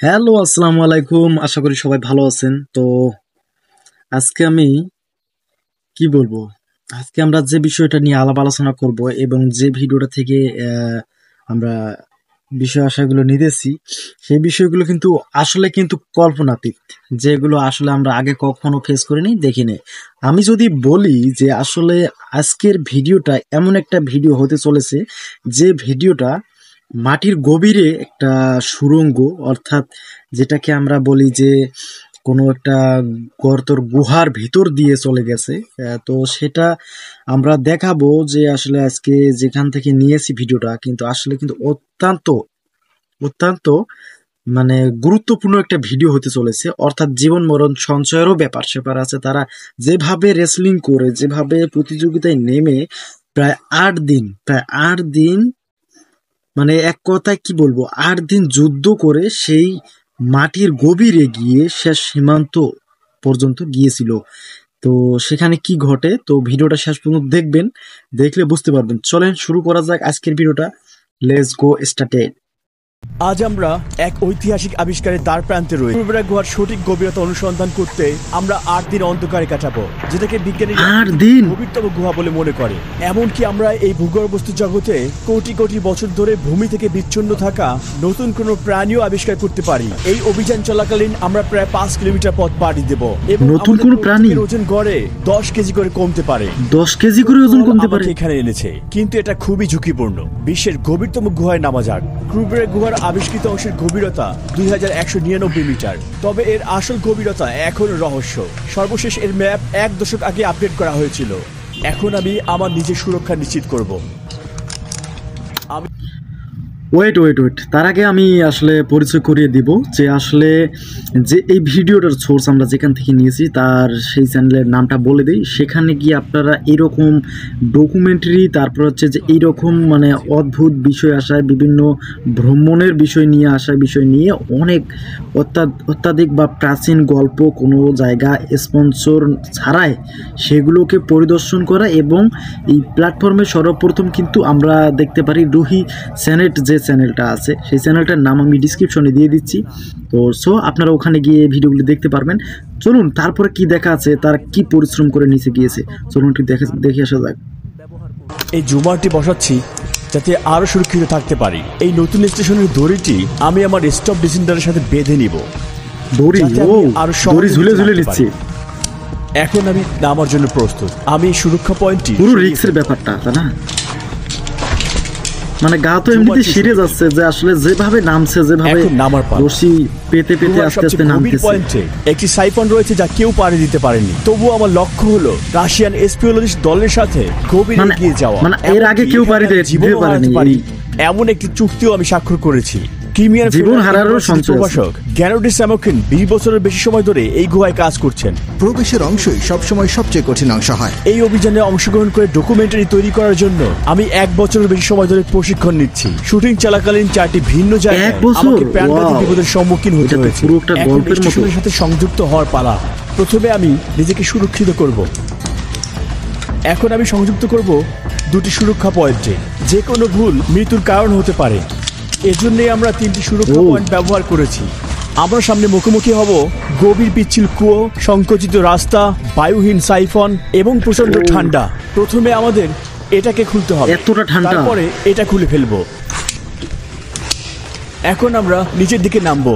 Hello, আসসালামু আলাইকুম। আশা করি সবাই ভালো আছেন। তো আজকে আমি কি বলবো, আজকে আমরা যে বিষয়টা নিয়ে আলাপ আলোচনা করব এবং যে ভিডিওটা থেকে আমরা বিষয় আশাগুলো নিতেছি, সেই বিষয়গুলো কিন্তু আসলে কিন্তু কল্পনাতীত, যেগুলো আসলে আমরা আগে কখনো ফেস করিনি, দেখিনি। আমি যদি বলি যে আসলে আজকের ভিডিওটা এমন একটা ভিডিও হতে চলেছে, যে ভিডিওটা মাটির গভীরে একটা সুড়ঙ্গ, অর্থাৎ যেটাকে আমরা বলি যে কোনো একটা গর্তর গুহার ভিতর দিয়ে চলে গেছে। তো সেটা আমরা দেখাবো যে আসলে আজকে যেখান থেকে নিয়েছি ভিডিওটা, কিন্তু আসলে কিন্তু অত্যন্ত অত্যন্ত মানে গুরুত্বপূর্ণ একটা ভিডিও হতে চলেছে। অর্থাৎ জীবন মরণ সঞ্চয়েরও ব্যাপার স্যাপার আছে। তারা যেভাবে রেসলিং করে, যেভাবে প্রতিযোগিতায় নেমে প্রায় 8 দিন মানে এক কথায় কি বলবো, 8 দিন যুদ্ধ করে সেই মাটির গভীরে গিয়ে শেষ সীমান্ত পর্যন্ত গিয়েছিল। তো সেখানে কি ঘটে, তো ভিডিওটা শেষ পর্যন্ত দেখবেন, দেখলে বুঝতে পারবেন। চলেন শুরু করা যাক আজকের ভিডিওটা। Let's go started. আজ আমরা এক ঐতিহাসিক আবিষ্কারের দ্বার প্রান্তে রয়েছি। ক্রুবেরা গুহার সঠিক গভীরতা অনুসন্ধান করতে আমরা 8 দিন অন্ধকারে কাটাবো, যেটাকে বিজ্ঞানীরা 8 দিন গভীরতম গুহা বলে মনে করে। এমনকি আমরা এই ভূগর্ভস্থ জগতে কোটি কোটি বছর ধরে ভূমি থেকে বিচ্ছিন্ন থাকা নতুন কোনো প্রাণীও আবিষ্কার করতে পারি। এই অভিযান চলাকালীন আমরা প্রায় 5 কিলোমিটার পথ পাড়ি দেব এবং নতুন কোনো প্রাণী ওজন গড়ে 10 কেজি করে কমতে পারে। 10 কেজি করে ওজন কমতে পারে। এখানে এনেছে, কিন্তু এটা খুবই ঝুঁকিপূর্ণ। বিশ্বের গভীরতম গুহায় নামা যাক। ক্রুবেরা গুহার আবিষ্কৃত অংশের গভীরতা 2199 মিটার। তবে এর আসল গভীরতা এখনো রহস্য। সর্বশেষ এর ম্যাপ 1 দশক আগে আপডেট করা হয়েছিল। এখন আমি আমার নিজের সুরক্ষা নিশ্চিত করব। ওয়েট, তার আগে আমি আসলে পরিচয় করিয়ে দিব যে আসলে যে এই ভিডিওটার সোর্স আমরা যেখান থেকে নিয়েছি তার সেই চ্যানেলের নামটা বলে দিই। সেখানে গিয়ে আপনারা এরকম ডকুমেন্টারি, তারপর হচ্ছে যে এইরকম মানে অদ্ভুত বিষয় আসায়, বিভিন্ন ভ্রমণের বিষয় নিয়ে আসার বিষয় নিয়ে অনেক অত্যাধিক বা প্রাচীন গল্প, কোনো জায়গা স্পন্সর ছাড়াই সেগুলোকে পরিদর্শন করা। এবং এই প্ল্যাটফর্মে সর্বপ্রথম কিন্তু আমরা দেখতে পারি রুহি সেনেট যে চ্যানেলটা আছে, সেই চ্যানেলটার নাম আমি ডিসক্রিপশনে দিয়ে দিচ্ছি। তো আপনারা ওখানে গিয়ে ভিডিওগুলো দেখতে পারবেন। চলুন তারপরে কি দেখা আছে, তার কি পরিশ্রম করে নিচে গিয়েছে, চলুন একটু দেখে আসা যাক। এই জুমারটি বসাচ্ছি যাতে আরো সুরক্ষিত থাকতে পারি। এই নতুন স্টেশনের দড়িটি আমি আমার স্টপ ডিসেন্ডারের সাথে বেঁধে নিব। দড়ি ঝুলে নিচ্ছি। এখন আমি নামার জন্য প্রস্তুত। আমি সুরক্ষা পয়েন্টটি পুরো রিস্কের ব্যাপারটা, তাই না? মানে গা তো এমনিতে শিরে যাচ্ছে যে আসলে যেভাবে নামছে, যেভাবে রশি পেতে আস্তে আস্তে নামতেছে। পয়েন্টে একটি সাইফন রয়েছে যা কেউ পাড়ি দিতে পারেনি। তবুও আমার লক্ষ্য হলো রাশিয়ান স্পিওলজিস্ট দলের সাথে গভীরে এগিয়ে যাওয়া। মানে এর আগে কেউ পাড়ি দিতে পারেনি এমন একটি চুক্তিও আমি স্বাক্ষর করেছি। ক্রিমিয়ার জীবন হারানোর প্রভাষক গ্যারোডি স্যামোকিন 20 বছরের বেশি সময় ধরে এই গুহায় কাজ করছেন। প্রবেশের অংশই সবসময় সবচেয়ে কঠিন অংশ হয়। এই অভিযানে অংশগ্রহণ করে ডকুমেন্টারি তৈরি করার জন্য আমি 1 বছরের বেশি সময় ধরে প্রশিক্ষণ নিচ্ছি। শুটিং চলাকালীন 4টি ভিন্ন জায়গায় আমাকে প্রাণঘাতী বিপদের সম্মুখীন হতে হয়েছে। এখন স্টেশনের সাথে সংযুক্ত হওয়ার পালা। প্রথমে আমি নিজেকে সুরক্ষিত করব। এখন আমি সংযুক্ত করব 2টি সুরক্ষা পয়েন্টে। যে কোনো ভুল মৃত্যুর কারণ হতে পারে। এজন্যই আমরা 3টি সুরক্ষা পয়েন্ট ব্যবহার করেছি। আমরা সামনে মুখোমুখি হব গভীর পিচ্ছিল কুয়ো, সংকুচিত রাস্তা, বায়ুহীন সাইফন এবং প্রচন্ড ঠান্ডা। প্রথমে আমাদের এটাকে খুলতে হবে, এতটা ঠান্ডা, তারপরে এটা খুলে ফেলবো। এখন আমরা নিচের দিকে নামবো।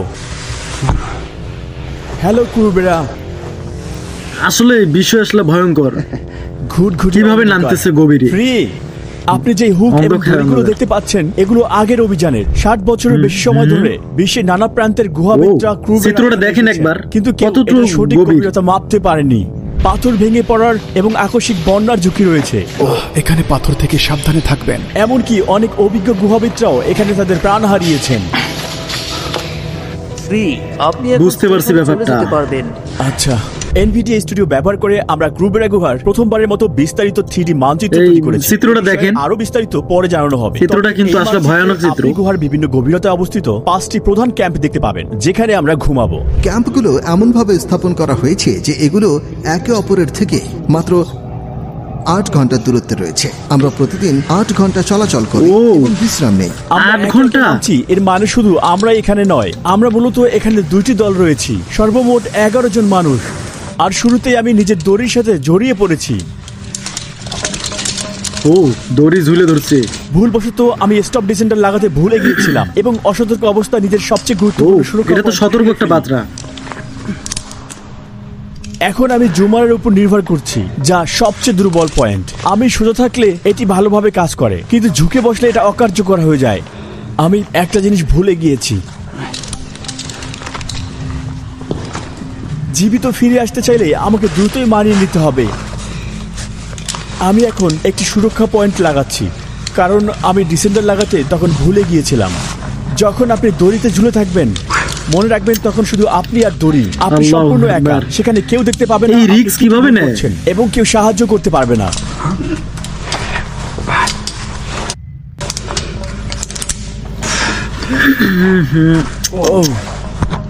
হ্যালো ক্রুবেরা। আসলে বিষয় আসলে ভয়ঙ্কর। কিভাবে নামতেছে গভীরে। আপনি যে হুক এবং দড়িগুলো দেখতে পাচ্ছেন, এগুলো আগের অভিযানের 60 বছরের বেশি সময় ধরে বিশ্বের নানা প্রান্তের গুহাবিদরা চিত্রটা দেখেন একবার, কিন্তু কতটুকু সঠিক গভীরতা মাপতে পারেনি। পাথর ভেঙে পড়ার এবং আকস্মিক বন্যার ঝুঁকি রয়েছে। এখানে পাথর থেকে সাবধানে থাকবেন। এমনকি অনেক অভিজ্ঞ গুহাবিদরাও এখানে তাদের প্রাণ হারিয়েছেন। আপনি বুঝতে পারছি ব্যাপারটা। আচ্ছা, এনভিডিএ স্টুডিও ব্যবহার করে আমরা ক্রুবেরা গুহার প্রথমবারের মতো বিস্তারিত 3D মানচিত্র তৈরি করেছি। চিত্রটা দেখেন, আরো বিস্তারিত পরে জানানো হবে। চিত্রটা কিন্তু আসলে ভয়ানক চিত্র। আপনি গুহার বিভিন্ন গভীরতায় অবস্থিত 5টি প্রধান ক্যাম্প দেখতে পাবেন, যেখানে আমরা ঘুমাবো। ক্যাম্পগুলো এমনভাবে স্থাপন করা হয়েছে যে এগুলো একে অপরের থেকে মাত্র 8 ঘন্টার দূরত্বে রয়েছে। আমরা প্রতিদিন 8 ঘন্টা চলাচল করি এবং বিশ্রাম নেই। 8 ঘন্টা। এর মানে শুধু আমরা এখানে নয়, আমরা মূলত এখানে 2টি দল রয়েছি, সর্বমোট 11 জন মানুষ। আর শুরুতেই আমি নিজের দড়ির সাথে জড়িয়ে পড়েছি। ও, দড়ি ঝুলে ধরছে। ভুলবশত আমি স্টপ ডিসেন্ডার লাগাতে ভুলে গিয়েছিলাম এবং অসতর্ক অবস্থায় নিজের সবচেয়ে গুরুত্বপূর্ণ সুরক্ষা। এটা তো সতর্ক একটা বার্তা। এখন আমি জুমারের উপর নির্ভর করছি, যা সবচেয়ে দুর্বল পয়েন্ট। আমি সোজা থাকলে এটি ভালোভাবে কাজ করে, কিন্তু ঝুঁকে বসলে এটা অকার্যকর হয়ে যায়। আমি একটা জিনিস ভুলে গিয়েছি। জীবিত ফিরে আসতে চাইলে আমাকে দ্রুতই মানিয়ে নিতে হবে। আমি এখন একটি সুরক্ষা পয়েন্ট লাগাচ্ছি, কারণ আমি ডিসেন্ডার লাগাতে তখন ভুলে গিয়েছিলাম। যখন আপনি দড়িতে ঝুলে থাকবেন, মনে রাখবেন তখন শুধু আপনি আর দড়ি। আপনি সম্পূর্ণ একা, সেখানে কেউ দেখতে পাবে না। এই রিস্ক কিভাবে নেয় এবং কেউ সাহায্য করতে পারবে না।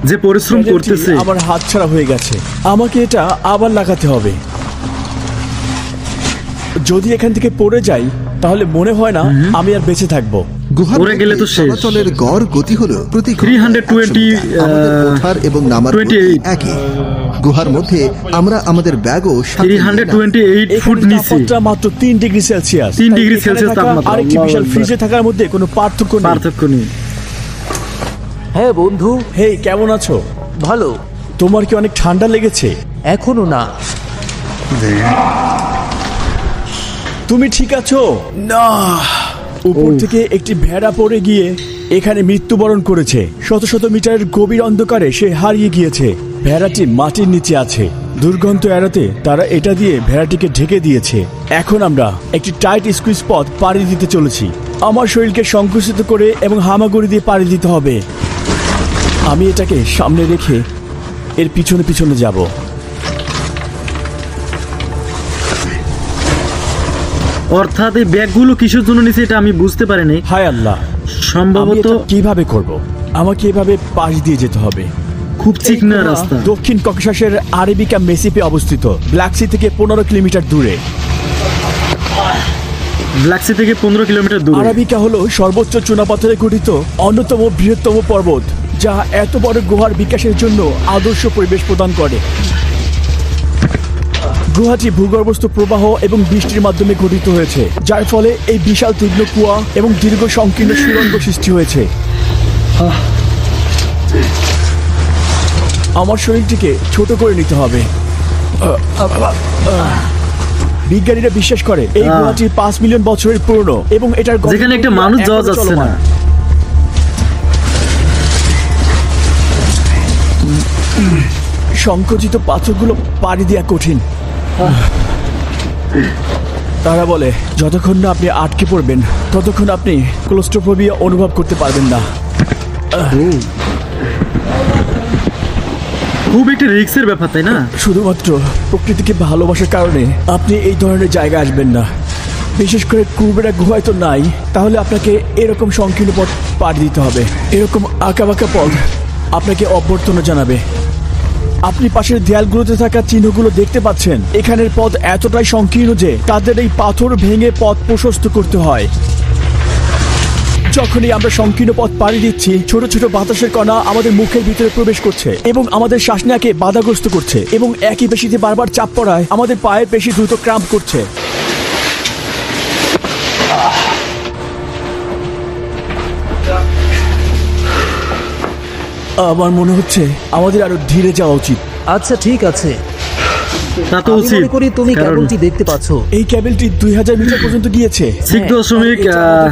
যে পরিশ্রম করতেছে। আমার হাত ছাড়া হয়ে গেছে, আমাকে এটা আবার লাগাতে হবে। যদি এখান থেকে পড়ে যাই তাহলে মনে হয় না আমি আর বেঁচে থাকবো। গুহার পড়ে গেলে তো শেষ। চলাচলের গড় গতি হলো প্রতি 320 আমাদের ওঠার এবং নামার গতি একই। গুহার মধ্যে আমরা আমাদের ব্যাগও 328 ফুট নিচে, তাপমাত্রা মাত্র 3 ডিগ্রি সেলসিয়াস। 3 ডিগ্রি সেলসিয়াস তাপমাত্রা। আরেকটি বিশাল ফ্রিজে থাকার মধ্যে কোনো পার্থক্য নেই। হ্যাঁ বন্ধু। হেই, কেমন আছো? ভালো। তোমার কি অনেক ঠান্ডা লেগেছে? এখনো না। তুমি ঠিক আছো? না। উপর থেকে একটি ভেড়া পড়ে গিয়ে এখানে মৃত্যুবরণ করেছে। শত শত মিটারের গভীর অন্ধকারে সে হারিয়ে গিয়েছে। ভেড়াটি মাটির নিচে আছে। দুর্গন্ধ এড়াতে তারা এটা দিয়ে ভেড়াটিকে ঢেকে দিয়েছে। এখন আমরা একটি টাইট স্কুইজ পথ পাড়ি দিতে চলেছি। আমার শরীরকে সংকুচিত করে এবং হামাগুড়ি দিয়ে পাড়ি দিতে হবে। আমি এটাকে সামনে রেখে এর পিছনে পিছনে যাব। অর্থাৎ এই ব্যাগগুলো কিসের জন্য নিছে এটা আমি বুঝতে পারিনি। হায় আল্লাহ, সম্ভবত কিভাবে করব? আমাকে এভাবে পাশ দিয়ে যেতে হবে। খুব চিকনা রাস্তা। দক্ষিণ ককেশাসের আরেবিকা মেসিপে অবস্থিত, ব্ল্যাক সি থেকে 15 কিলোমিটার দূরে। ব্ল্যাক সি থেকে 15 কিলোমিটার দূরে। আরাবিকা হলো সর্বোচ্চ চুনাপাথরে গঠিত অন্যতম বৃহত্তম পর্বত, যা এত বড় গুহার বিকাশের জন্য আদর্শ পরিবেশ প্রদান করে। গুহাটি ভূগর্ভস্থ প্রবাহ এবং বৃষ্টির মাধ্যমে গঠিত হয়েছে, যার ফলে এই বিশাল তীব্র কুয়া এবং দীর্ঘ সংকীর্ণ সুড়ঙ্গ সৃষ্টি হয়েছে। আমার শরীরটিকে ছোট করে নিতে হবে। বিজ্ঞানীরা বিশ্বাস করে এই গুহাটি 5 মিলিয়ন বছরের পুরনো এবং এটার যেখানে একটা মানুষ যাওয়া যাচ্ছে না। সংকুচিত পাথরগুলো পাড়ি দেওয়া কঠিন। তারা বলে যতক্ষণ না আপনি আটকে পড়বেন ততক্ষণ আপনি ক্লোস্ট্রোফোবিয়া অনুভব করতে পারবেন না। খুব একটা রিস্কের ব্যাপার, তাই না? শুধুমাত্র প্রকৃতিকে ভালোবাসার কারণে আপনি এই ধরনের জায়গায় আসবেন না। বিশেষ করে কুবেরা গুহায় তো নাই, তাহলে আপনাকে এরকম সংকীর্ণ পথ পাড়ি দিতে হবে। এরকম আঁকাবাঁকা পথ আপনাকে অভ্যর্থনা জানাবে। আপনি পাশের দেয়ালগুলোতে থাকা চিহ্নগুলো দেখতে পাচ্ছেন। এখানের পথ এতটাই সংকীর্ণ যে তাদের এই পাথর ভেঙে পথ প্রশস্ত করতে হয়। যখনই আমরা সংকীর্ণ পথ পাড়ি দিচ্ছি, ছোট ছোট বাতাসের কণা আমাদের মুখের ভিতরে প্রবেশ করছে এবং আমাদের শ্বাস নেওয়াকে বাধাগ্রস্ত করছে, এবং একই পেশিতে বারবার চাপ পড়ায় আমাদের পায়ের পেশি দ্রুত ক্রাম্প করছে। আমার মনে হচ্ছে আমাদের আরো ধীরে যাওয়া উচিত। আচ্ছা ঠিক আছে, তা তো আমি উচিত। মনে করি তুমি কারণ কেবলটি দেখতে পাচ্ছো। এই কেবলটি 2000 মিটার পর্যন্ত গিয়েছে। 6.6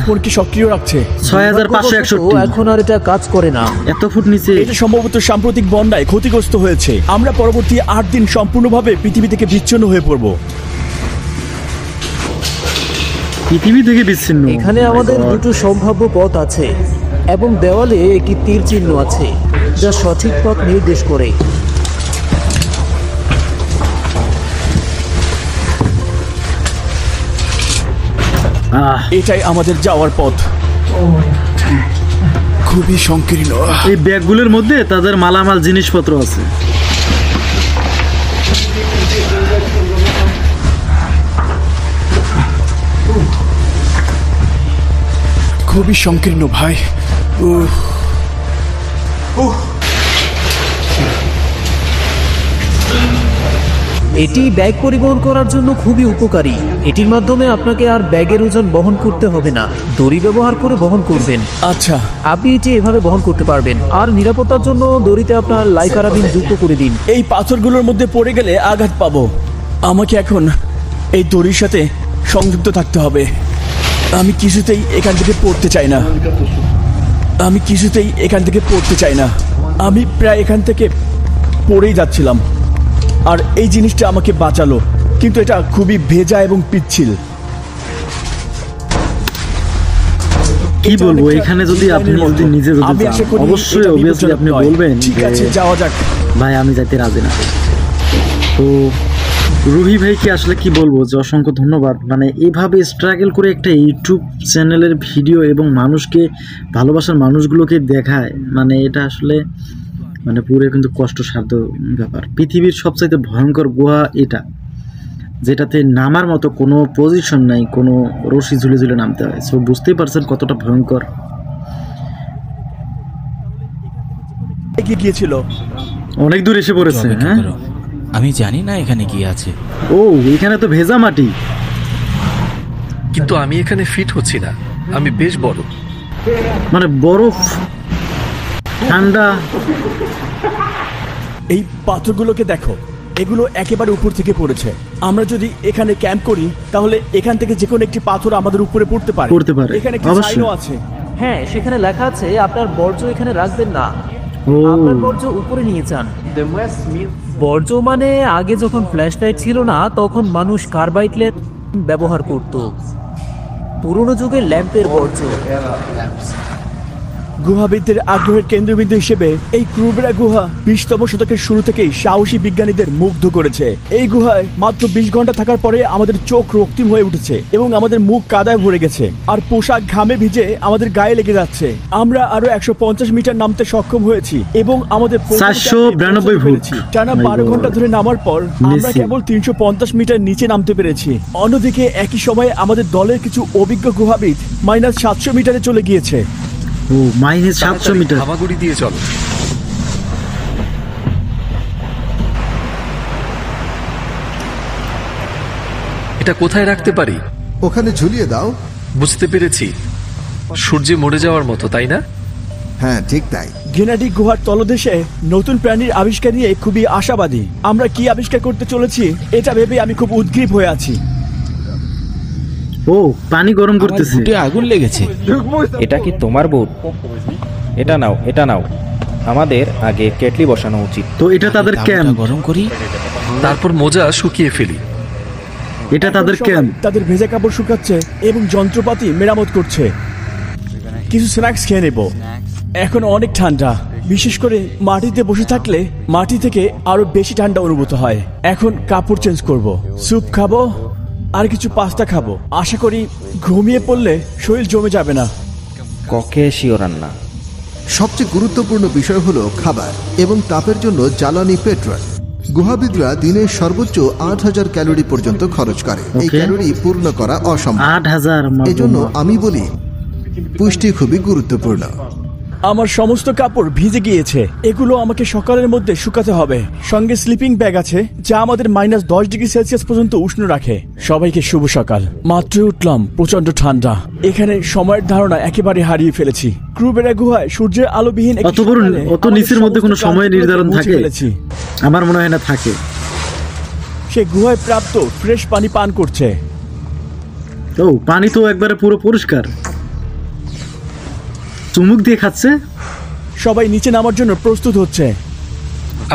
ফোনকে সক্রিয় রাখছে। 6561। এখন আর এটা কাজ করে না। এত ফুট নিচে। এটা সম্ভবত সাম্প্রতিক বন্যায় ক্ষতিগ্রস্ত হয়েছে। আমরা পরবর্তী 8 দিন সম্পূর্ণভাবে পৃথিবী থেকে বিচ্ছিন্ন হয়ে পড়ব। পৃথিবী থেকে বিচ্ছিন্ন। এখানে আমাদের দুটো সম্ভাব্য পথ আছে এবং দেওয়ালে একটি তীর চিহ্ন আছে যা সঠিক পথ নির্দেশ করে। এটাই আমাদের যাওয়ার পথ। খুবই সংকীর্ণ। এই ব্যাগগুলোর মধ্যে তাদের মালামাল জিনিসপত্র আছে। খুবই সংকীর্ণ ভাই। এটি ব্যাগ পরিবহন করার জন্য খুবই উপকারী। এটির মাধ্যমে আপনাকে আর ব্যাগের ওজন বহন করতে হবে না, দড়ি ব্যবহার করে বহন করবেন। আচ্ছা, আপনি এটি এভাবে বহন করতে পারবেন। আর নিরাপত্তার জন্য দড়িতে আপনার লাইফ কারাবিন যুক্ত করে দিন। এই পাথরগুলোর মধ্যে পড়ে গেলে আঘাত পাবো। আমাকে এখন এই দড়ির সাথে সংযুক্ত থাকতে হবে। আমি কিছুতেই এখান থেকে পড়তে চাই না। আমি প্রায় এখান থেকে পড়েই যাচ্ছিলাম, আর এই জিনিসটা আমাকে বাঁচালো, কিন্তু এটা খুবই ভেজা এবং পিচ্ছিল। কি বলবো, এখানে যদি আপনি নিজে যান, অবশ্যই অবভিয়াসলি আপনি বলবেন ঠিক আছে, যাওয়া যাক। ভাই আমি যাইতে রাজি না। তো রুহি ভাইকে আসলে কি বলবো যে অসংখ্য ধন্যবাদ। মানে এভাবে স্ট্রাগল করে একটা ইউটিউব চ্যানেলের ভিডিও এবং মানুষকে, ভালোবাসার মানুষগুলোকে দেখায়, মানে এটা আসলে মানে পুরো কিন্তু কষ্টসাধ্য ব্যাপার। পৃথিবীর সবচাইতে ভয়ঙ্কর গুহা এটা, যেটাতে নামার মতো কোনো পজিশন নাই, কোনো রশি ঝুলে ঝুলে নামতে হয়। সো বুঝতেই পারছেন কতটা ভয়ঙ্কর। গিয়েছিল অনেক দূর এসে পড়েছে। হ্যাঁ, আমি জানি না এখানে কি আছে। ও এখানে তো ভেজা মাটি। কিন্তু আমি এখানে ফিট হচ্ছি না, আমি বেশ বড়। মানে বরফ, ঠান্ডা। এই পাথরগুলোকে দেখো, এগুলো একেবারে উপর থেকে পড়েছে। আমরা যদি এখানে ক্যাম্প করি তাহলে এখান থেকে যে কোনো একটি পাথর আমাদের উপরে পড়তে পারে। এখানে একটি সাইনও আছে। হ্যাঁ, সেখানে লেখা আছে আপনার বর্জ্য এখানে রাখবেন না, ও আপনার বর্জ্য উপরে নিয়ে যান। বর্জ্য মানে আগে যখন ফ্ল্যাশ লাইট ছিল না, তখন মানুষ কার্বাইড ল্যাম্প ব্যবহার করত। পুরনো যুগের ল্যাম্পের বর্জ্য। গুহাবিদদের আগ্রহের কেন্দ্রবিন্দু হিসেবে এই ক্রুবেরা গুহা 20তম শতকের শুরু থেকেই সাহসী বিজ্ঞানীদের মুগ্ধ করেছে। এই গুহায় মাত্র 20 ঘন্টা থাকার পরে আমাদের চোখ রক্তিম হয়ে উঠেছে এবং আমাদের মুখ কাদায় ভরে গেছে, আর পোশাক ঘামে ভিজে আমাদের গায়ে লেগে যাচ্ছে। আমরা আরো 150 মিটার নামতে সক্ষম হয়েছি এবং আমাদের 492 ফুট টানা 12 ঘন্টা ধরে নামার পর আমরা কেবল 350 মিটার নিচে নামতে পেরেছি। অন্যদিকে একই সময়ে আমাদের দলের কিছু অভিজ্ঞ গুহাবিদ -700 মিটারে চলে গিয়েছে। ও -700 মিটার। হামাগুড়ি দিয়ে চলো। এটা কোথায় রাখতে পারি? ওখানে ঝুলিয়ে দাও। বুঝতে পেরেছি, সূর্যে মরে যাওয়ার মতো, তাই না? হ্যাঁ, ঠিক তাই। গেনাডি গুহার তলদেশে নতুন প্রাণীর আবিষ্কার নিয়ে খুবই আশাবাদী। আমরা কি আবিষ্কার করতে চলেছি এটা ভেবে আমি খুব উদ্গ্রীব হয়ে আছি। ও পানি গরম করতেছে। বুটে আগুন লেগেছে। এটা কি তোমার বুট? এটা নাও, এটা নাও। আমাদের আগে কেটলি বসানো উচিত। তো এটা তাদের ক্যাম্প। গরম করি, তারপর মোজা শুকিয়ে ফেলি। এটা তাদের সবাই ক্যাম্প। তাদের ভেজা কাপড় শুকাচ্ছে এবং যন্ত্রপাতি মেরামত করছে। কিছু স্ন্যাক্স খেয়ে নেব। এখন অনেক ঠান্ডা, বিশেষ করে মাটিতে বসে থাকলে মাটি থেকে আরো বেশি ঠান্ডা অনুভূত হয়। এখন কাপড় চেঞ্জ করব, স্যুপ খাবো আর কিছু পাস্তা খাবো। আশা করি ঘুমিয়ে পড়লে শরীর জমে যাবে না। ককে শিওরান না। সবচেয়ে গুরুত্বপূর্ণ বিষয় হলো খাবার এবং তাপের জন্য জ্বালানি পেট্রোল। গুহাবিদরা দিনে সর্বোচ্চ 8000 ক্যালোরি পর্যন্ত খরচ করে। এই ক্যালোরি পূর্ণ করা অসম্ভব। 8000। এজন্য আমি বলি পুষ্টি খুবই গুরুত্বপূর্ণ। আমার সমস্ত কাপড় ভিজে গিয়েছে, এগুলো আমাকে সকালের মধ্যে শুকাতে হবে। সঙ্গে স্লিপিং ব্যাগ আছে যা আমাদের -10 ডিগ্রি সেলসিয়াস পর্যন্ত উষ্ণ রাখে। সবাইকে শুভ সকাল। মাত্রই উঠলাম, প্রচন্ড ঠান্ডা। এখানে সময়ের ধারণা একেবারে হারিয়ে ফেলেছি। ক্রুবেরা গুহায় সূর্যের আলোবিহীন অত নিচের মধ্যে কোনো সময় নির্ধারণ থাকে? আমার মনে হয় না থাকে। সে গুহায় প্রাপ্ত ফ্রেশ পানি পান করছে। ও পানি তো একবারে পুরো পরিষ্কার, চুমুক দিয়ে খাচ্ছে। সবাই নিচে নামার জন্য প্রস্তুত হচ্ছে।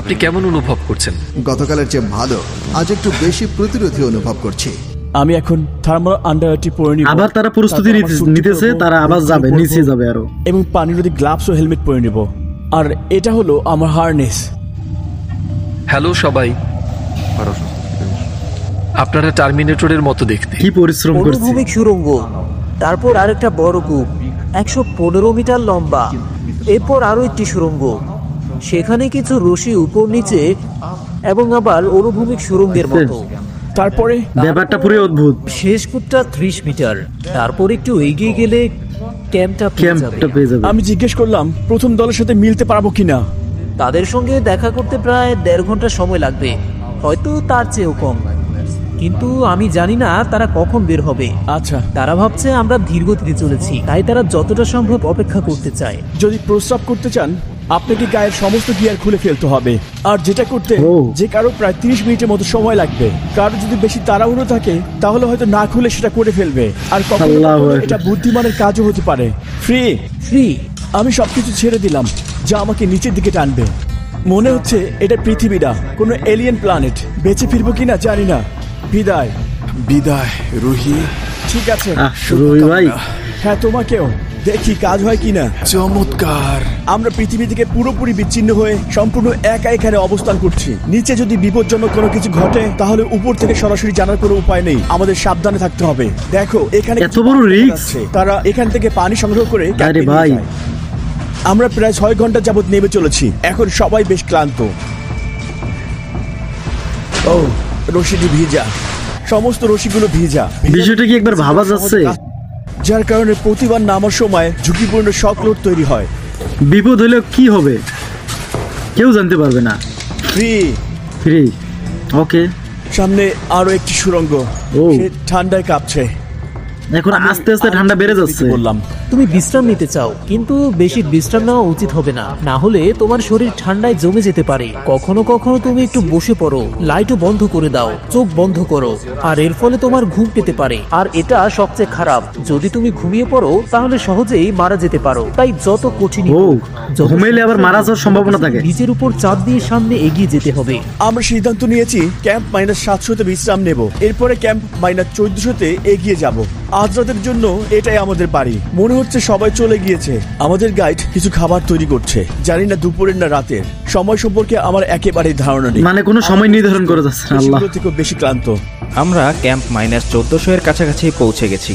আপনি কেমন অনুভব করছেন? গতকালের চেয়ে ভালো। আজ একটু বেশি প্রতিরোধী অনুভব করছি। আমি এখন থার্মাল আন্ডারটি পরে নিব। আবার তারা প্রস্তুতি নিতেছে, তারা আবার যাবে, নিচে যাবে আরো। এবং পানিরোধী গ্লাভস ও হেলমেট পরে নিব। আর এটা হলো আমার হারনেস। হ্যালো সবাই, আপনারা টার্মিনেটরের মতো দেখতে। কি পরিশ্রম করছে। অনুভূমিক সুড়ঙ্গ, তারপর আরেকটা বড় কূপ 115 মিটার লম্বা, এরপর আরো একটি সুড়ঙ্গ, সেখানে কিছু রশি উপর নিচে এবং আবার অনুভূমিক সুড়ঙ্গের মতো। তারপরে ব্যাপারটা পুরো অদ্ভুত। শেষ কূপটা 30 মিটার। তারপর একটু এগিয়ে গেলে ক্যাম্পটা পেয়ে যাবে। পেয়ে যাবে। আমি জিজ্ঞেস করলাম প্রথম দলের সাথে মিলতে পারবো কিনা। তাদের সঙ্গে দেখা করতে প্রায় 1.5 ঘন্টা সময় লাগবে, হয়তো তার চেয়েও কম। কিন্তু আমি জানি না তারা কখন বের হবে। আচ্ছা, তারা ভাবছে আমরা ধীরগতিতে চলেছি, তাই তারা যতটা সম্ভব অপেক্ষা করতে চায়। যদি প্রস্রাব করতে চান আপনাকে গায়ের সমস্ত গিয়ার খুলে ফেলতে হবে, আর যেটা করতে ও। যে কারো প্রায় 30 মিনিটের মতো সময় লাগবে। কারো যদি বেশি তাড়াহুড়ো থাকে তাহলে হয়তো না খুলে সেটা করে ফেলবে, আর কখনো আল্লাহু কখনো আকবার। এটা বুদ্ধিমানের কাজও হতে পারে। ফ্রি আমি সবকিছু ছেড়ে দিলাম যা আমাকে নিচের দিকে টানবে। মনে হচ্ছে এটা পৃথিবী না, কোনো এলিয়েন প্ল্যানেট। বেঁচে ফিরবো কিনা জানি না। বিদায় রুহি। ঠিক আছে রুহি ভাই, হ্যাঁ তোমাকেও। দেখি কাজ হয় কিনা। চমৎকার। আমরা পৃথিবী থেকে পুরোপুরি বিচ্ছিন্ন হয়ে সম্পূর্ণ একা এখানে অবস্থান করছি। নিচে যদি বিপজ্জনক কোনো কিছু ঘটে তাহলে উপর থেকে সরাসরি জানার কোনো উপায় নেই। আমাদের সাবধানে থাকতে হবে। দেখো এখানে এত বড় রিস্ক। তারা এখান থেকে পানি সংগ্রহ করে আরে ক্যাম্পে নিয়ে ভাই। যায়। আমরা প্রায় 6 ঘন্টা যাবত নেমে চলেছি, এখন সবাই বেশ ক্লান্ত। ও রশিটি ভিজা, সমস্ত রশিগুলো ভিজা। বিষয়টা কি একবার ভাবা যাচ্ছে? যার কারণে প্রতিবার নামার সময় ঝুঁকিপূর্ণ শক লোড তৈরি হয়। বিপদ হলে কি হবে কেউ জানতে পারবে না। ফ্রি। ওকে, সামনে আরো একটি সুড়ঙ্গ। ও। সে ঠান্ডায় কাঁপছে। এখন আস্তে আস্তে ঠান্ডা বেড়ে যাচ্ছে। বললাম তুমি বিশ্রাম নিতে চাও, কিন্তু বেশি বিশ্রাম নেওয়া উচিত হবে না, না হলে তোমার শরীর ঠান্ডায় জমে যেতে পারে। কখনো কখনো তুমি একটু বসে পড়ো, লাইটও বন্ধ করে দাও, চোখ বন্ধ করো, আর এর ফলে তোমার ঘুম পেতে পারে। আর এটা সবচেয়ে খারাপ, যদি তুমি ঘুমিয়ে পড়ো তাহলে সহজেই মারা যেতে পারো। তাই যত কঠিন ও, ঘুমাইলে আবার মারা যাওয়ার সম্ভাবনা থাকে। নিজের উপর চাপ দিয়ে সামনে এগিয়ে যেতে হবে। আমরা সিদ্ধান্ত নিয়েছি ক্যাম্প -700 তে বিশ্রাম নেব, এরপরে ক্যাম্প -1400 তে এগিয়ে যাব। আজ রাতের জন্য এটাই আমাদের বাড়ি। মনে হচ্ছে সবাই চলে গিয়েছে। আমাদের গাইড কিছু খাবার তৈরি করছে, জানি না দুপুরের না রাতের। সময় সম্পর্কে আমার একেবারেই ধারণা নেই। মানে কোনো সময় নির্ধারণ করে যাচ্ছে না। আল্লাহ, সেগুলো থেকেও বেশি ক্লান্ত। আমরা ক্যাম্প -1400 এর কাছাকাছি পৌঁছে গেছি।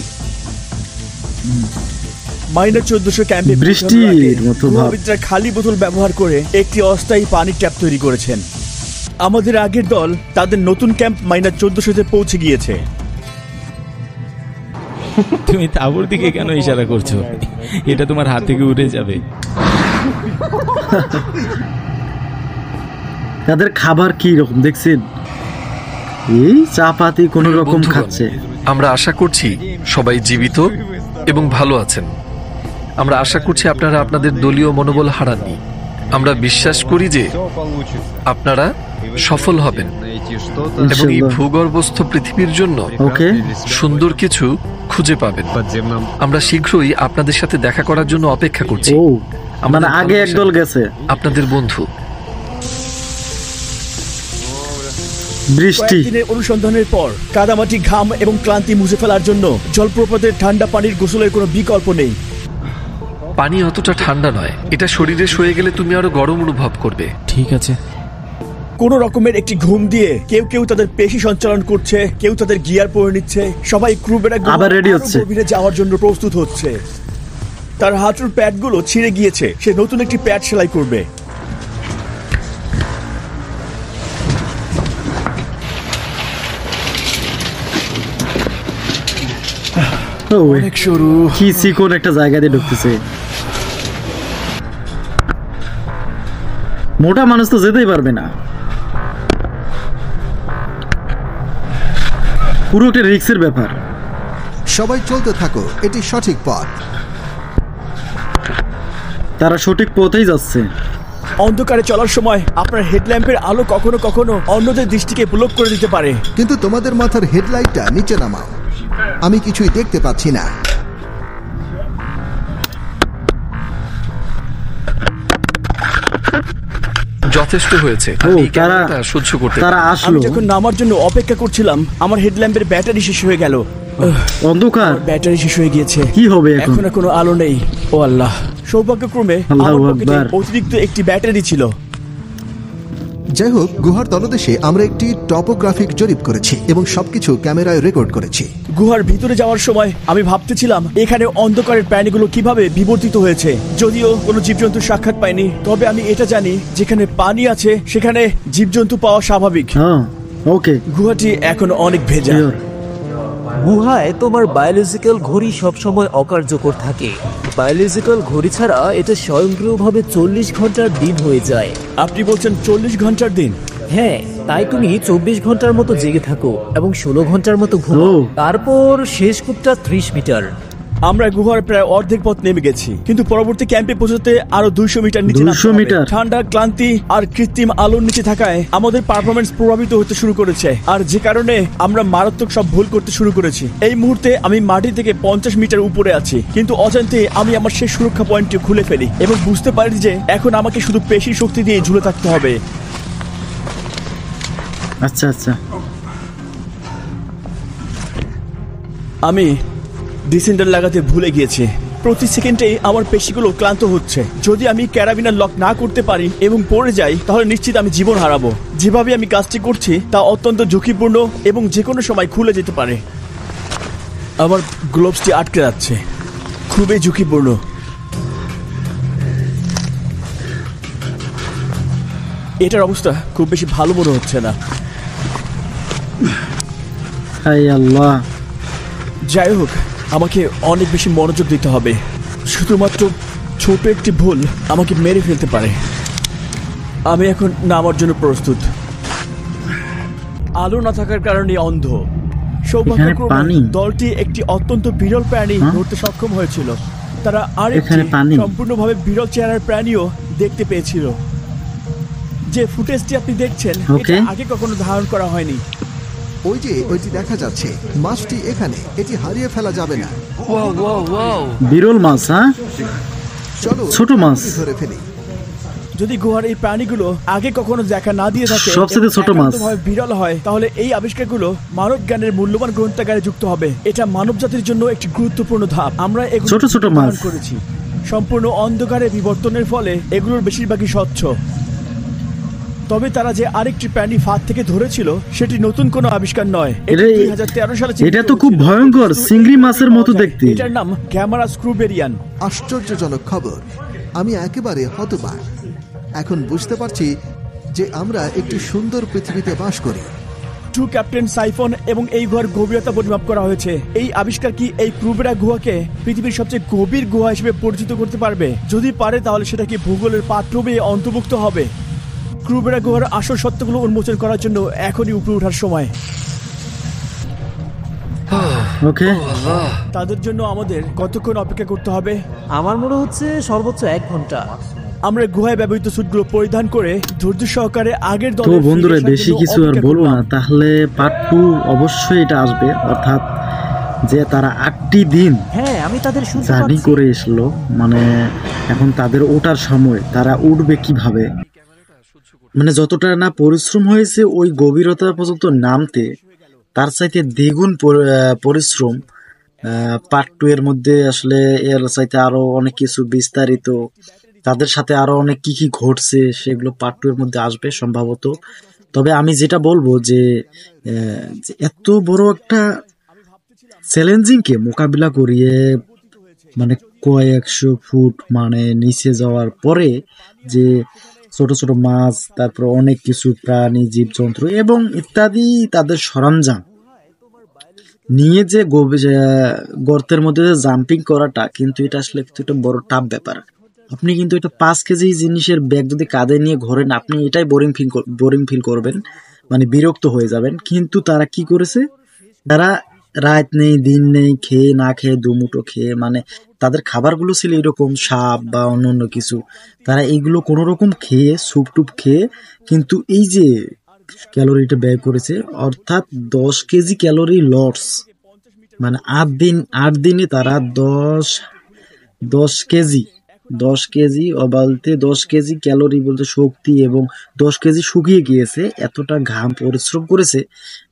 -1400 ক্যাম্পে বৃষ্টির মতো ভাব। মহাবিদ্রা খালি বোতল ব্যবহার করে একটি অস্থায়ী পানির ট্যাপ তৈরি করেছেন। আমাদের আগের দল তাদের নতুন ক্যাম্প -1400 তে পৌঁছে গিয়েছে। তুমি তাঁবুর দিকে কেন ইশারা করছো? এটা তোমার হাত থেকে উড়ে যাবে। তাদের খাবার কি রকম দেখছেন? এই চাপাতি কোন রকম বন্ধুগণ, খাচ্ছে। আমরা আশা করছি সবাই জীবিত এবং ভালো আছেন। আমরা আশা করছি আপনারা আপনাদের দলীয় মনোবল হারাননি। আমরা বিশ্বাস করি যে আপনারা সফল হবেন এবং এই ইনশাআল্লাহ। ভূগর্ভস্থ পৃথিবীর জন্য ওকে, সুন্দর কিছু খুঁজে পাবেন। আমরা শীঘ্রই আপনাদের সাথে দেখা করার জন্য অপেক্ষা করছি। ও মানে আগে একদল গেছে। আপনাদের বন্ধু। বৃষ্টি, কয়েকদিনের অনুসন্ধানের পর কাদামাটি, ঘাম এবং ক্লান্তি মুছে ফেলার জন্য জলপ্রপাতের ঠান্ডা পানির গোসলের কোনো বিকল্প নেই। পানি অতটা ঠান্ডা নয়, এটা শরীরে সয়ে গেলে তুমি আরো গরম অনুভব করবে। ঠিক আছে, কোন রকমের একটি ঘুম দিয়ে কেউ কেউ তাদের পেশি সঞ্চালন করছে, কেউ তাদের গিয়ার পরে নিচ্ছে। সবাই ক্রুবেরা আবার ready হচ্ছে। গভীরে যাওয়ার জন্য প্রস্তুত হচ্ছে। তার হাঁটুর প্যাডগুলো ছিঁড়ে গিয়েছে, সে নতুন একটি প্যাড সেলাই করবে। ও, অনেক সরু। কি চিকন একটা জায়গা দিয়ে ঢুকতেছে। মোটা মানুষ তো যেতেই পারবে না। পুরো একটা রিস্কের ব্যাপার। সবাই চলতে থাকো, এটি সঠিক পথ। তারা সঠিক পথেই যাচ্ছে। অন্ধকারে চলার সময় আপনার হেডল্যাম্পের আলো কখনো কখনো অন্যদের দৃষ্টিকে ব্লক করে দিতে পারে। কিন্তু তোমাদের মাথার হেডলাইটটা নিচে নামাও। আমি কিছুই দেখতে পাচ্ছি না। যথেষ্ট হয়েছে, ও, আমি এই তারা ক্যামেরাটা সহ্য করতে তারা পারি। আসলো। আমি যখন নামার জন্য অপেক্ষা করছিলাম আমার হেডল্যাম্পের ব্যাটারি শেষ হয়ে গেল। অন্ধকার, ব্যাটারি শেষ হয়ে গিয়েছে। কি হবে এখন? এখন আর কোনো আলো নেই। ও আল্লাহ, সৌভাগ্যক্রমে আল্লাহু আমার পকেটে আকবার। অতিরিক্ত একটি ব্যাটারি ছিল। যাই হোক, গুহার তলদেশে আমরা একটি টপোগ্রাফিক জরিপ করেছি এবং সবকিছু ক্যামেরায় রেকর্ড করেছি। গুহার ভিতরে যাওয়ার সময় আমি ভাবতেছিলাম এখানে অন্ধকারের প্রাণীগুলো কিভাবে বিবর্তিত হয়েছে। যদিও কোনো জীবজন্তু সাক্ষাৎ পাইনি, তবে আমি এটা জানি যেখানে পানি আছে সেখানে জীবজন্তু পাওয়া স্বাভাবিক। হ্যাঁ, ওকে, গুহাটি এখন অনেক ভেজা। শিওর। গুহায় তোমার বায়োলজিক্যাল ঘড়ি সবসময় অকার্যকর থাকে। বায়োলজিক্যাল ঘড়ি ছাড়া এটা স্বয়ংক্রিয়ভাবে 40 ঘন্টার দিন হয়ে যায়। আপনি বলছেন 40 ঘন্টার দিন? হ্যাঁ, তাই তুমি 24 ঘন্টার মতো জেগে থাকো এবং 16 ঘন্টার মতো ঘুমাও। তারপর শেষ কূপটা 30 মিটার। আমরা গুহার প্রায় অর্ধেক পথ নেমে গেছি, কিন্তু পরবর্তী ক্যাম্পে পৌঁছতে আরো 200 মিটার নিচে নামতে 200 হবে। মিটার। ঠান্ডা, ক্লান্তি আর কৃত্রিম আলোর নিচে থাকায় আমাদের পারফরমেন্স প্রভাবিত হতে শুরু করেছে, আর যে কারণে আমরা মারাত্মক সব ভুল করতে শুরু করেছি। এই মুহূর্তে আমি মাটি থেকে 50 মিটার উপরে আছি, কিন্তু অজান্তে আমি আমার শেষ সুরক্ষা পয়েন্টটি খুলে ফেলি এবং বুঝতে পারি যে এখন আমাকে শুধু পেশি শক্তি দিয়ে ঝুলে থাকতে হবে। আচ্ছা আচ্ছা, আমি ডিসেন্ডার লাগাতে ভুলে গিয়েছি। প্রতি সেকেন্ডেই আমার পেশিগুলো ক্লান্ত হচ্ছে। যদি আমি ক্যারাবিনার লক না করতে পারি এবং পড়ে যাই, তাহলে নিশ্চিত আমি জীবন হারাবো। যেভাবে আমি কাজটি করছি তা অত্যন্ত ঝুঁকিপূর্ণ এবং যে কোনো সময় খুলে যেতে পারে। আমার গ্লোভসটি আটকে যাচ্ছে, খুবই ঝুঁকিপূর্ণ। এটার অবস্থা খুব বেশি ভালো মনে হচ্ছে না। হায় আল্লাহ। যাই হোক, আমাকে অনেক বেশি মনোযোগ দিতে হবে। শুধুমাত্র ছোট একটি ভুল আমাকে মেরে ফেলতে পারে। আমি এখন নামার জন্য প্রস্তুত। আলো না থাকার কারণে অন্ধ। সৌভাগ্যক্রমে পানি? দলটি একটি অত্যন্ত বিরল প্রাণী ধরতে সক্ষম হয়েছিল। তারা আরেকটি এখানে পানি? সম্পূর্ণভাবে বিরল চেহারার প্রাণীও দেখতে পেয়েছিল। যে ফুটেজটি আপনি দেখছেন, এটা আগে কখনো ধারণ করা হয়নি। ওইটি দেখা যাচ্ছে, মাছটি এখানে, এটি হারিয়ে ফেলা যাবে না। ওয়াও ওয়াও ওয়াও, বিরল মাছ। হ্যাঁ, চলো ছোট মাছ ধরে ফেলি। যদি গুহার এই প্রাণীগুলো আগে কখনো দেখা না দিয়ে থাকে, সবচেয়ে ছোট মাছ, বিরল হয়, তাহলে এই আবিষ্কারগুলো মানব জ্ঞানের মূল্যবান গ্রন্থাগারে যুক্ত হবে। এটা মানব জাতির জন্য একটি গুরুত্বপূর্ণ ধাপ। আমরা এগুলো ছোট ছোট মাছ করেছি। সম্পূর্ণ অন্ধকারে বিবর্তনের ফলে এগুলোর বেশিরভাগই স্বচ্ছ। তবে তারা যে আরেকটি প্রাণী ফাঁদ থেকে ধরেছিল সেটি নতুন কোনো আবিষ্কার নয়। এটা 2013 সালে এটা তো খুব ভয়ঙ্কর, চিংড়ি মাছের মতো দেখতে। এটার নাম ক্যামেরা স্ক্রুবেরিয়ান। আশ্চর্যজনক খবর, আমি একেবারে হতবাক। এখন বুঝতে পারছি যে আমরা একটি সুন্দর পৃথিবীতে বাস করি। ক্যাপ্টেন সাইফন এবং এই গুহার গভীরতা পরিমাপ করা হয়েছে। এই আবিষ্কার কি এই ক্রুবেরা গুহাকে পৃথিবীর সবচেয়ে গভীর গুহা হিসেবে পরিচিত করতে পারবে? যদি পারে, তাহলে সেটা কি ভূগোলের পাঠ্যবে অন্তর্ভুক্ত হবে? ক্রুবেরা গুহার আসল সত্যগুলো উন্মোচন করার জন্য এখনই উপরে ওঠার সময়। ওকে, তাদের জন্য আমাদের কতক্ষণ অপেক্ষা করতে হবে? আমার মনে হচ্ছে সর্বোচ্চ 1 ঘন্টা। আমরা গুহায় ব্যবহৃত স্যুটগুলো পরিধান করে ধৈর্য সহকারে আগের তো দলের বন্ধুরা বেশি কিছু আর বলবো না, তাহলে পার্ট 2 অবশ্যই এটা আসবে। অর্থাৎ যে তারা 8টি দিন হ্যাঁ, আমি তাদের শুনতে জার্নি পাচ্ছি। করে এসলো, মানে এখন তাদের ওঠার সময়, তারা উঠবে কিভাবে, মানে যতটা না পরিশ্রম হয়েছে ওই গভীরতা পর্যন্ত নামতে, তার চাইতে দ্বিগুণ পরিশ্রম পার্ট 2 এর মধ্যে আসলে এর চাইতে আরো অনেক কিছু বিস্তারিত, তাদের সাথে আরো অনেক কি কি ঘটছে সেগুলো পার্ট 2 এর মধ্যে আসবে সম্ভবত। তবে আমি যেটা বলবো যে এত বড় একটা চ্যালেঞ্জিং কে মোকাবিলা করিয়ে, মানে কয়েকশো ফুট মানে নিচে যাওয়ার পরে যে ছোট ছোট মাছ, তারপর অনেক কিছু প্রাণী, জীবজন্তু এবং ইত্যাদি তাদের সরঞ্জাম নিয়ে যে গর্তের মধ্যে জাম্পিং করাটা, কিন্তু এটা আসলে একটা বড় টাফ ব্যাপার। আপনি কিন্তু এটা 5 কেজি জিনিসের ব্যাগ যদি কাঁধে নিয়ে ঘোরেন, আপনি এটাই বোরিং ফিল করবেন, মানে বিরক্ত হয়ে যাবেন। কিন্তু তারা কি করেছে, তারা রাত নেই দিন নেই, খেয়ে না খেয়ে দুমুঠো খেয়ে, মানে তাদের খাবারগুলো ছিল এরকম সাপ বা অন্য কিছু, তারা এইগুলো কোনো রকম খেয়ে স্যুপ টুপ খেয়ে কিন্তু এই যে ক্যালোরিটা ব্যয় করেছে, অর্থাৎ 10 কেজি ক্যালোরি লস। মানে 8 দিনে তারা 10 কেজি বলতে 10 কেজি ক্যালোরি বলতে শক্তি, এবং 10 কেজি শুকিয়ে গিয়েছে, এতটা ঘাম পরিশ্রম করেছে,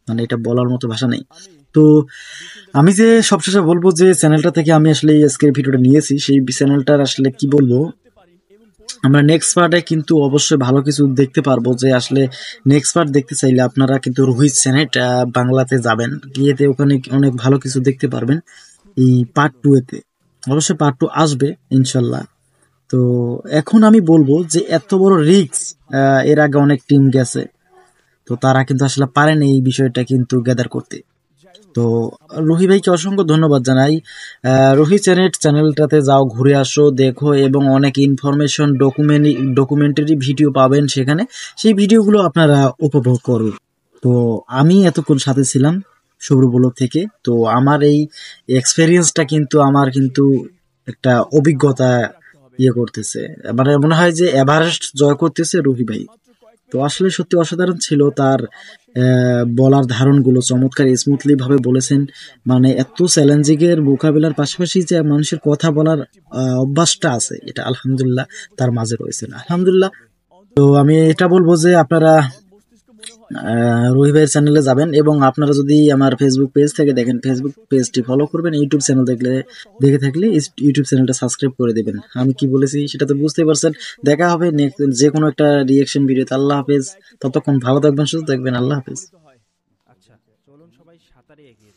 মানে এটা বলার মতো ভাষা নেই। তো আমি যে সবশেষে বলবো যে চ্যানেলটা থেকে আমি আসলে এই আজকের ভিডিওটা নিয়েছি, সেই চ্যানেলটার আসলে কি বলবো, আমরা নেক্সট পার্টে কিন্তু অবশ্যই ভালো কিছু দেখতে পারবো। যে আসলে নেক্সট পার্ট দেখতে চাইলে আপনারা কিন্তু রোহিত চ্যানেল বাংলাতে যাবেন, গিয়েতে ওখানে অনেক ভালো কিছু দেখতে পারবেন। এই পার্ট 2 এতে অবশ্যই পার্ট 2 আসবে ইনশাল্লাহ। তো এখন আমি বলবো যে এত বড় রিস্ক এর আগে অনেক টিম গেছে, তো তারা কিন্তু আসলে পারেনি এই বিষয়টা কিন্তু গ্যাদার করতে। তো রুহি ভাইকে অসংখ্য ধন্যবাদ জানাই। রুহি চ্যানেলটাতে যাও, ঘুরে আসো, দেখো এবং অনেক ইনফরমেশন ডকুমেন্টারি ভিডিও পাবেন সেখানে, সেই ভিডিওগুলো আপনারা উপভোগ করুন। তো আমি এতক্ষণ সাথে ছিলাম শুভ্র ব্লগ থেকে। তো আমার এই এক্সপেরিয়েন্সটা কিন্তু আমার কিন্তু একটা অভিজ্ঞতা করতেছে, মানে মনে হয় যে এভারেস্ট জয় করতেছে রুহি ভাই। তো আসলে সত্যি অসাধারণ ছিল তার বলার ধারণগুলো, চমৎকার স্মুথলি ভাবে বলেছেন। মানে এত চ্যালেঞ্জিং এর মোকাবিলার পাশাপাশি যে মানুষের কথা বলার অভ্যাসটা আছে, এটা আলহামদুলিল্লাহ তার মাঝে রয়েছে, আলহামদুলিল্লাহ। তো আমি এটা বলবো যে আপনারা রুহি ভাইয়ের চ্যানেলে যাবেন এবং আপনারা যদি আমার ফেসবুক পেজ থেকে দেখেন, ফেসবুক পেজটি ফলো করবেন, ইউটিউব চ্যানেল দেখে থাকলে ইউটিউব চ্যানেলটা সাবস্ক্রাইব করে দেবেন। আমি কি বলেছি সেটা তো বুঝতেই পারছেন। দেখা হবে নেক্সট যে কোনো একটা রিয়েকশন ভিডিওতে। আল্লাহ হাফেজ, ততক্ষণ ভালো থাকবেন, সুস্থ থাকবেন, আল্লাহ হাফেজ। আচ্ছা, চলুন সবাই সাঁতারে এগিয়ে যাই।